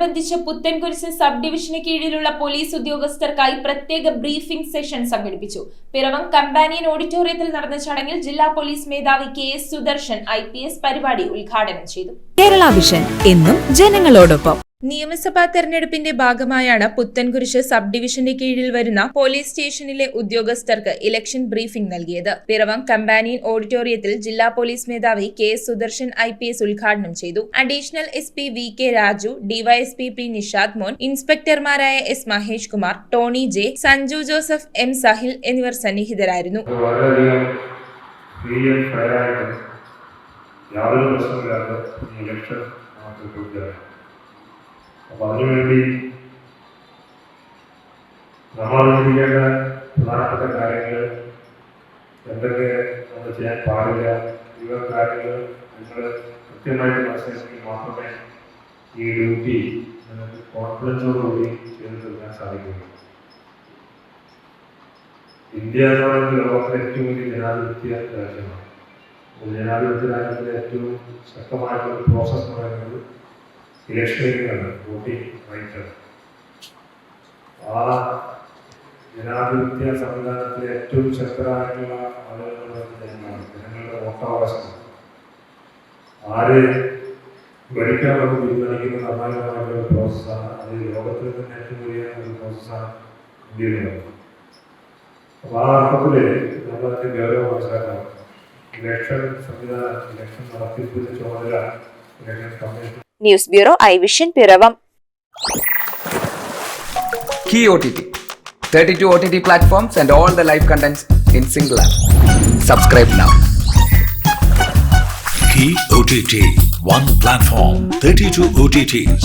ഇതോടനുബന്ധിച്ച് പുത്തൻകുരിശ് സബ് ഡിവിഷന് കീഴിലുള്ള പോലീസ് ഉദ്യോഗസ്ഥർക്കായി പ്രത്യേക ബ്രീഫിംഗ് സെഷൻ സംഘടിപ്പിച്ചു. പിറവം കമ്പാനിയൻ ഓഡിറ്റോറിയത്തിൽ നടന്ന ചടങ്ങിൽ ജില്ലാ പോലീസ് മേധാവി KS സുദർശൻ IPS പരിപാടി ഉദ്ഘാടനം ചെയ്തു. കേരള വിഷൻ എന്നും ജനങ്ങളോടൊപ്പം. നിയമസഭാ തെരഞ്ഞെടുപ്പിന്റെ ഭാഗമായാണ് പുത്തൻകുരിശ് സബ് ഡിവിഷന്റെ കീഴിൽ വരുന്ന പോലീസ് സ്റ്റേഷനിലെ ഉദ്യോഗസ്ഥർക്ക് ഇലക്ഷൻ ബ്രീഫിംഗ് നൽകിയത്. പിറവം കമ്പാനിയൻ ഓഡിറ്റോറിയത്തിൽ ജില്ലാ പോലീസ് മേധാവി KS സുദർശൻ IPS ഉദ്ഘാടനം ചെയ്തു. Additional SP VK Raju, DYSP P Nishad മോൻ, ഇൻസ്പെക്ടർമാരായ S Mahesh Kumar, Tony J, Sanju Joseph, M Sahil എന്നിവർ സന്നിഹിതരായിരുന്നു. അപ്പോൾ അതിനുവേണ്ടി നമ്മൾ ചെയ്യേണ്ട പ്രധാനപ്പെട്ട കാര്യങ്ങൾ എന്തൊക്കെ നമ്മൾ ചെയ്യാൻ പാടില്ല, ഇവ കാര്യങ്ങൾ നിങ്ങൾ കൃത്യമായിട്ട് മനസ്സിലാക്കി മാത്രമേ ഈ ഡ്യൂട്ടി നിങ്ങൾക്ക് കോൺഫിഡൻസോടുകൂടി ചെയ്തു തീർക്കാൻ സാധിക്കുകയുള്ളൂ. ഇന്ത്യ എന്ന് പറയുന്നത് ലോകത്തിലെ ഏറ്റവും വലിയ ജനാധിപത്യ രാജ്യമാണ്. ജനാധിപത്യ രാജ്യത്തിലെ ഏറ്റവും ശക്തമായിട്ടുള്ള പ്രോസസ് എന്ന് പറയുന്നത് ഇലക്ഷനിലാണ്, വോട്ടിംഗ് റൈറ്റാണ്. ആ ജനാധിപത്യ സംവിധാനത്തിലെ ഏറ്റവും ശക്തരായിട്ടുള്ള ആളുകളുടെ ജനങ്ങളാണ്. ജനങ്ങളുടെ വോട്ടവകാശമാണ്. ആര് ഭരിക്കാൻ നമുക്ക് തീരുമാനിക്കുന്ന നിർണായകമായിട്ടുള്ള ഒരു പ്രോസസ്സാണ്. അത് ലോകത്തിൽ തന്നെ ഏറ്റവും വലിയ ഒരു പ്രോസസ്സാണ് ഇന്ത്യയിലുള്ളത്. അപ്പോൾ ആ അർത്ഥത്തിൽ നമ്മളതിൻ്റെ ഗൗരവം മനസ്സിലാക്കണം. ഇലക്ഷൻ സംവിധാനം, ഇലക്ഷൻ നടത്തിപ്പിന്റെ ചുമതല election commission. News bureau iVision Piravom. Key OTT 32 OTT platforms and all the live contents in single app. Subscribe now. Key OTT, one platform, 32 OTTs.